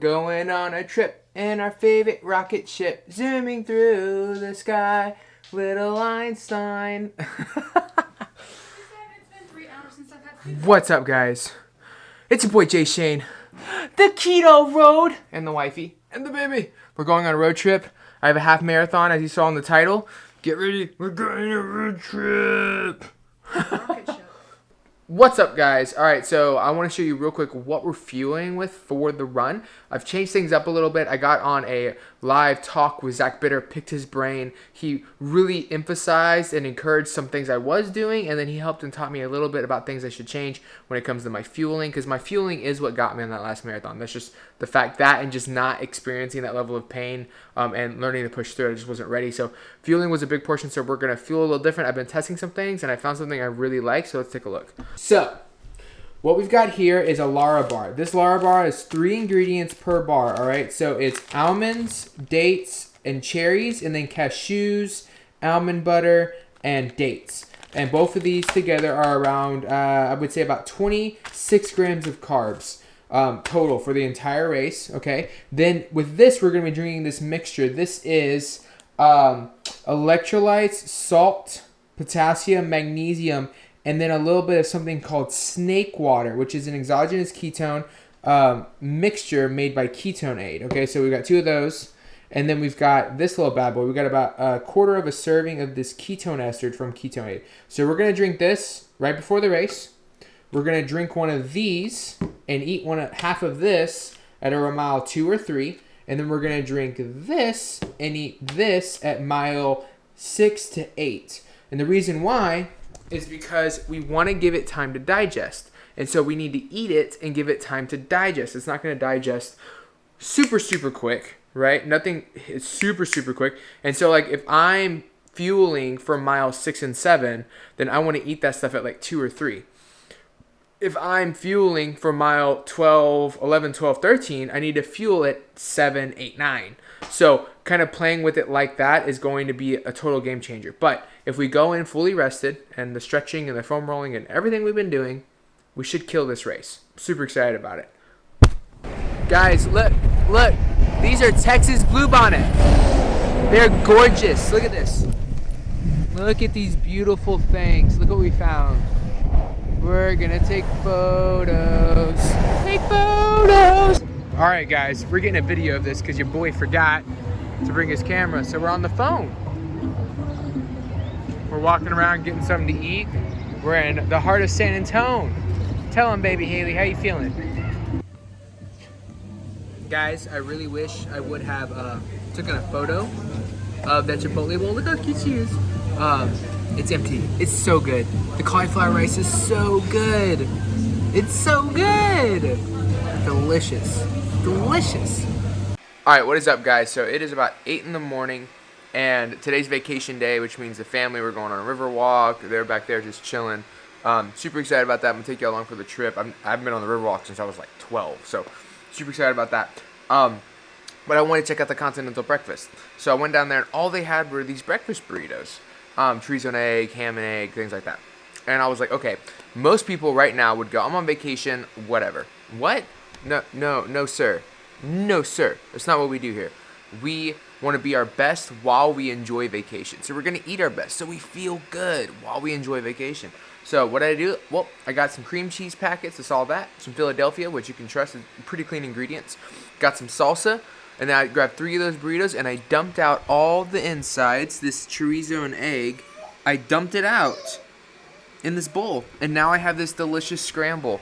going on a trip in our favorite rocket ship, zooming through the sky, little Einstein. What's up, guys? It's your boy Jay Shane, the Keto Road, and the wifey, and the baby. We're going on a road trip. I have a half marathon, as you saw in the title. Get ready, we're going on a road trip. What's up, guys? Alright, so I want to show you real quick what we're fueling with for the run. I've changed things up a little bit. I got on a live talk with Zach Bitter, picked his brain. He really emphasized and encouraged some things I was doing, and then he helped and taught me a little bit about things I should change when it comes to my fueling, because my fueling is what got me on that last marathon. That's just the fact that, and just not experiencing that level of pain and learning to push through it. I just wasn't ready. So fueling was a big portion, so we're going to fuel a little different. I've been testing some things, and I found something I really like, so let's take a look. So what we've got here is a Lara bar. This Lara bar is 3 ingredients per bar, all right? So it's almonds, dates, and cherries, and then cashews, almond butter, and dates. And both of these together are around, I would say about 26 grams of carbs total for the entire race, okay? Then with this, we're going to be drinking this mixture. This is electrolytes, salt, potassium, magnesium, and then a little bit of something called snake water, which is an exogenous ketone mixture made by KetoneAid. Okay, so we've got 2 of those. And then we've got this little bad boy. We've got about a quarter of a serving of this ketone ester from KetoneAid. So we're going to drink this right before the race. We're going to drink one of these and eat half of this at a mile 2 or 3. And then we're going to drink this and eat this at mile 6 to 8. And the reason why is because we want to give it time to digest. And so we need to eat it and give it time to digest. It's not going to digest super quick, right? Nothing is super quick. And so like if I'm fueling for mile 6 and 7, then I want to eat that stuff at like 2 or 3. If I'm fueling for mile 12, 11, 12, 13, I need to fuel at 7, 8, 9. So kind of playing with it like that is going to be a total game changer. But if we go in fully rested and the stretching and the foam rolling and everything we've been doing, we should kill this race. Super excited about it. Guys, look. These are Texas bluebonnet. They're gorgeous. Look at this. Look at these beautiful things. Look what we found. We're gonna take photos. Take photos. All right, guys, we're getting a video of this because your boy forgot to bring his camera, so we're on the phone. We're walking around getting something to eat. We're in the heart of San Antonio. Tell him, baby Haley, how you feeling? Guys, I really wish I would have taken a photo of that Chipotle bowl. Look how cute she is. It's empty. It's so good. The cauliflower rice is so good. It's so good. Delicious. Delicious. All right, what is up, guys? So it is about 8 in the morning, and today's vacation day, which means the family, we're going on a river walk. They're back there just chilling. Super excited about that. I'm gonna take you along for the trip. I haven't been on the river walk since I was like 12, so super excited about that. But I wanted to check out the continental breakfast. So I went down there, and all they had were these breakfast burritos. Chorizo and egg, ham and egg, things like that. And I was like, okay, most people right now would go, I'm on vacation, whatever. What? No, sir. No, sir. That's not what we do here. We want to be our best while we enjoy vacation. So we're going to eat our best so we feel good while we enjoy vacation. So what did I do? Well, I got some cream cheese packets. That's all that. Some Philadelphia, which you can trust is pretty clean ingredients. Got some salsa. And then I grabbed 3 of those burritos and I dumped out all the insides, this chorizo and egg. I dumped it out in this bowl. And now I have this delicious scramble.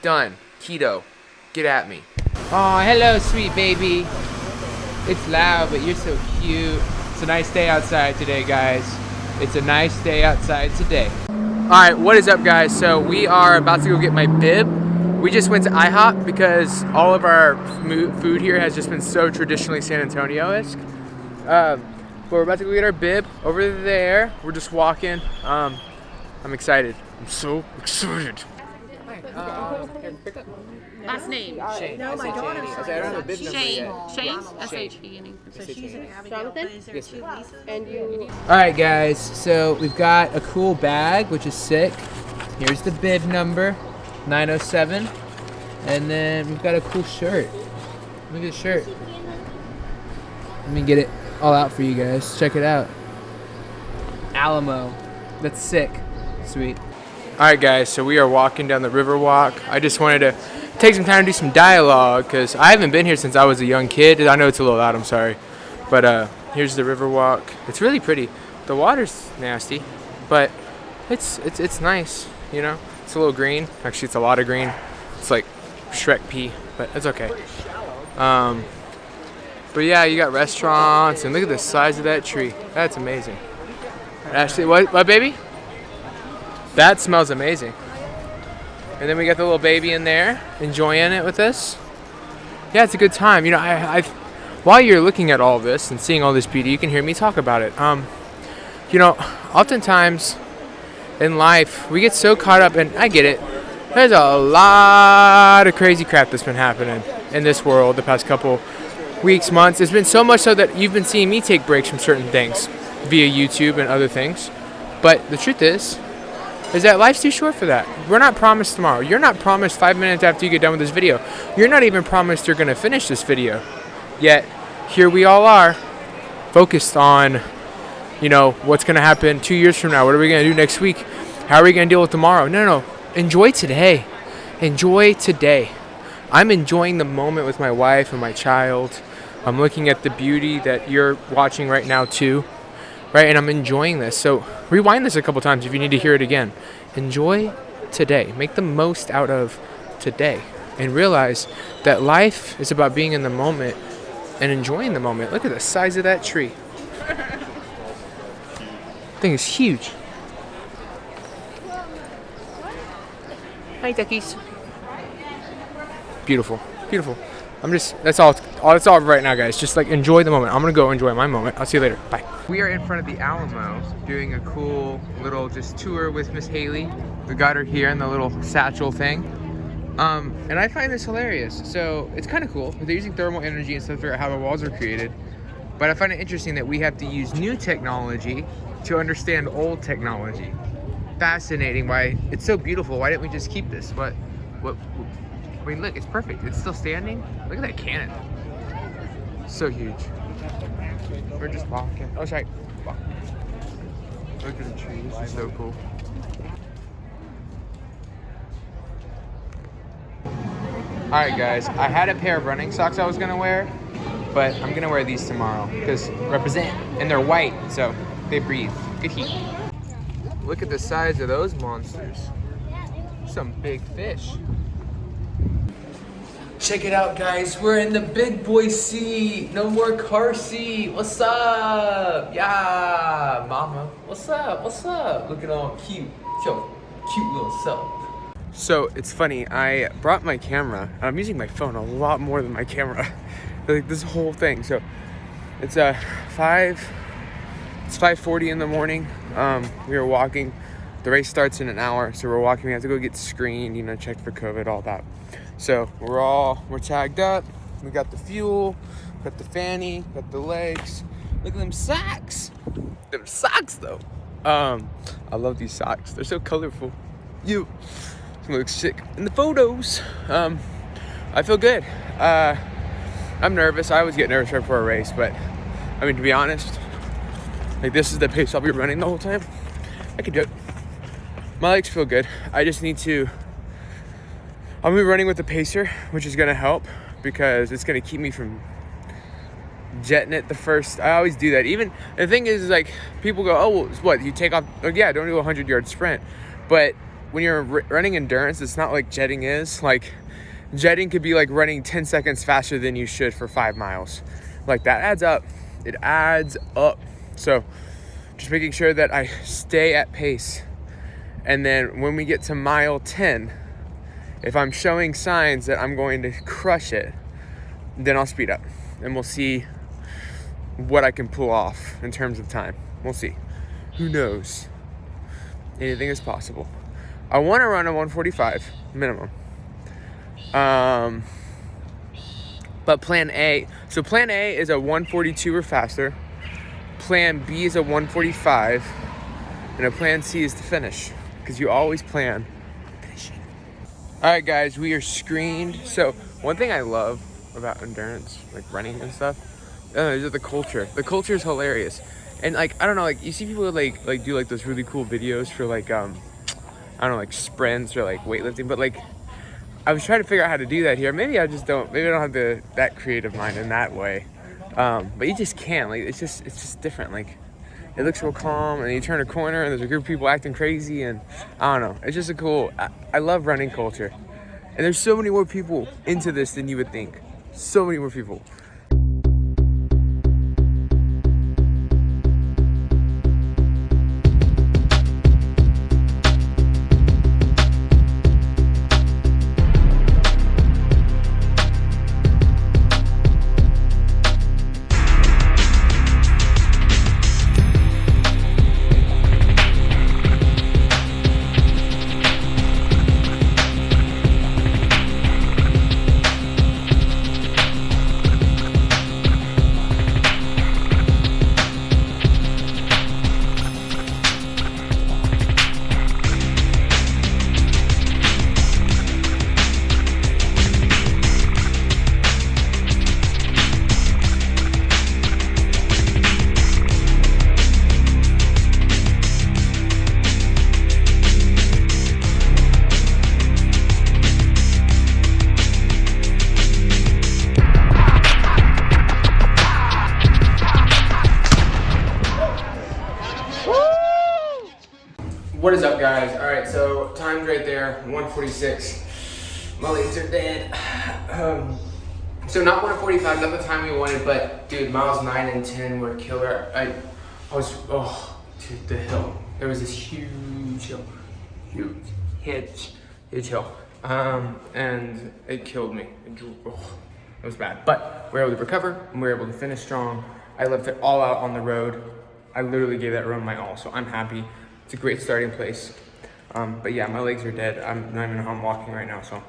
Done. Keto. Get at me. Oh, hello, sweet baby. It's loud, but you're so cute. It's a nice day outside today, guys. It's a nice day outside today. All right, what is up, guys? So we are about to go get my bib. We just went to IHOP because all of our food here has just been so traditionally San Antonio-esque. But we're about to go get our bib over there. We're just walking. I'm excited. I'm so excited. Last name. Shane. No, my daughter's I don't have a bib number Shane. yet. Shane? S-H-E-N-E. So she's an Abigail, but is there 2 Lisas? And you... Alright, guys, so we've got a cool bag, which is sick. Here's the bib number, 907. And then we've got a cool shirt. Look at the shirt. Let me get it all out for you guys. Check it out. Alamo. That's sick. Sweet. Alright guys, so we are walking down the river walk. I just wanted to take some time to do some dialogue because I haven't been here since I was a young kid. I know it's a little loud, I'm sorry. But here's the river walk. It's really pretty. The water's nasty, but it's nice, you know? It's a little green. Actually, it's a lot of green. It's like Shrek pea, but it's okay. But yeah, you got restaurants, and look at the size of that tree. That's amazing. Ashley, what baby? That smells amazing. And then we got the little baby in there, enjoying it with us. Yeah, it's a good time. You know, I while you're looking at all this and seeing all this beauty, you can hear me talk about it. You know, oftentimes in life, we get so caught up, and I get it. There's a lot of crazy crap that's been happening in this world the past couple weeks, months. It's been so much so that you've been seeing me take breaks from certain things via YouTube and other things. But the truth is that life's too short for that. We're not promised tomorrow. You're not promised 5 minutes after you get done with this video. You're not even promised you're going to finish this video. Yet, here we all are, focused on, you know, what's going to happen 2 years from now. What are we going to do next week? How are we going to deal with tomorrow? No. Enjoy today. Enjoy today. I'm enjoying the moment with my wife and my child. I'm looking at the beauty that you're watching right now too. Right? And I'm enjoying this. So rewind this a couple times if you need to hear it again. Enjoy today. Make the most out of today. And realize that life is about being in the moment and enjoying the moment. Look at the size of that tree. Thing is huge. Hi, duckies. Beautiful. That's all right now, guys. Just like enjoy the moment. I'm gonna go enjoy my moment. I'll see you later. Bye. We are in front of the Alamo doing a cool little just tour with Miss Haley. We got her here in the little satchel thing. And I find this hilarious. So it's kind of cool. They're using thermal energy and stuff to figure out how the walls are created. But I find it interesting that we have to use new technology to understand old technology. Fascinating. Why it's so beautiful. Why didn't we just keep this? What? I mean, look, it's perfect. It's still standing. Look at that cannon. So huge. We're just walking. Oh, sorry. Look at the trees. It's so cool. Alright, guys. I had a pair of running socks I was going to wear, but I'm going to wear these tomorrow because represent. And they're white, so they breathe. Good heat. Look at the size of those monsters. Some big fish. Check it out, guys. We're in the big boy seat. No more car seat. What's up? Yeah, mama. What's up? Looking all cute. Yo, cute little self. So it's funny. I brought my camera. I'm using my phone a lot more than my camera. Like this whole thing. So it's 5:40 in the morning. We were walking. The race starts in an hour, so we're walking. We have to go get screened, you know, checked for COVID, all that. So we're tagged up. We got the fuel, got the fanny, got the legs. Look at them socks. Them socks though. I love these socks. They're so colorful. You look sick in the photos. I feel good. I'm nervous. I always get nervous right before a race, but I mean, to be honest, like this is the pace I'll be running the whole time. I can do it. My legs feel good. I just need to. I'm gonna be running with the pacer, which is gonna help because it's gonna keep me from jetting it the first. I always do that. Even the thing is like people go, oh, well, what you take off? Oh, yeah, don't do a 100-yard sprint. But when you're running endurance, it's not like jetting is. Like jetting could be like running 10 seconds faster than you should for 5 miles. Like that adds up. It adds up. So just making sure that I stay at pace. And then when we get to mile 10, if I'm showing signs that I'm going to crush it, then I'll speed up and we'll see what I can pull off in terms of time. We'll see. Who knows? Anything is possible. I want to run a 145 minimum. But plan A is a 142 or faster. Plan B is a 145. And a plan C is to finish. Because you always plan finishing. Alright guys, we are screened. So one thing I love about endurance, like running and stuff. I don't know, just the culture. The culture is hilarious. And like, I don't know, like you see people like do like those really cool videos for like I don't know, like sprints or like weightlifting, but like I was trying to figure out how to do that here. Maybe I just don't. Maybe I don't have that creative mind in that way. But you just can't. Like it's just different. Like it looks real calm, and you turn a corner, and there's a group of people acting crazy, and I don't know. It's just a cool. I love running culture, and there's so many more people into this than you would think. So many more people. What is up, guys? All right, so time's right there, 1:46. My legs are dead. So not 1:45, not the time we wanted, but dude, miles 9 and 10 were killer. I was, oh, dude, the hill. There was this huge hill, huge hill, and it killed me. It was bad, but we were able to recover and we were able to finish strong. I left it all out on the road. I literally gave that run my all, so I'm happy. It's a great starting place. But yeah, my legs are dead. I'm not even know how I'm walking right now, so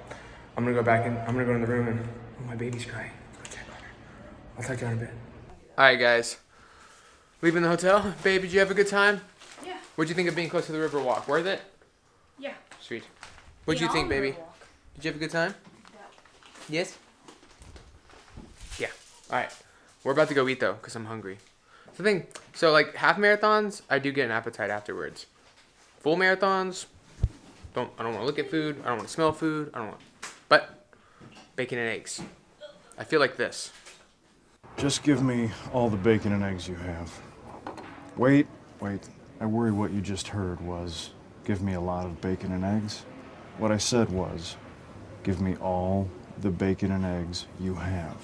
I'm gonna go back and I'm gonna go in the room and oh, my baby's crying. Let's go check on her. I'll talk to you in a bit. All right, guys. Leaving the hotel. Babe, did you have a good time? Yeah. What'd you think of being close to the river walk? Worth it? Yeah. Sweet. What'd you think, baby? Did you have a good time? Yeah. Yes? Yeah. All right. We're about to go eat though, because I'm hungry. The thing, so like half marathons, I do get an appetite afterwards. Full marathons, I don't want to look at food. I don't want to smell food. But bacon and eggs. I feel like this. Just give me all the bacon and eggs you have. Wait. I worry what you just heard was, give me a lot of bacon and eggs. What I said was, give me all the bacon and eggs you have.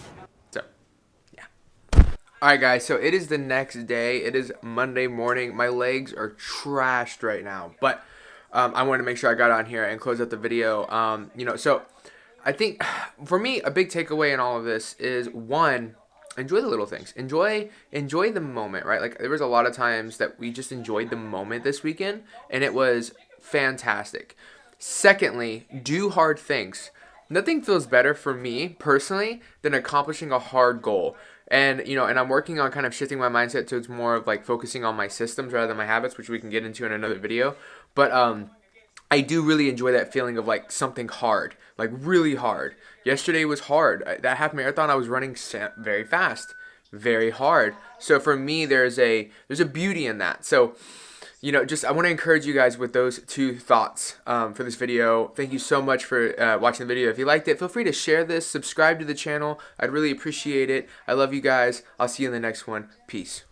So, yeah. All right, guys, so it is the next day. It is Monday morning. My legs are trashed right now, but I wanted to make sure I got on here and close out the video. So I think for me, a big takeaway in all of this is, one, enjoy the little things. Enjoy the moment, right? Like, there was a lot of times that we just enjoyed the moment this weekend, and it was fantastic. Secondly, do hard things. Nothing feels better for me personally than accomplishing a hard goal. And, and I'm working on kind of shifting my mindset towards more of like focusing on my systems rather than my habits, which we can get into in another video. But I do really enjoy that feeling of like something hard, like really hard. Yesterday was hard. That half marathon I was running very fast, very hard. So for me, there's a beauty in that. So, I want to encourage you guys with those two thoughts for this video. Thank you so much for watching the video. If you liked it, feel free to share this, subscribe to the channel. I'd really appreciate it. I love you guys. I'll see you in the next one. Peace.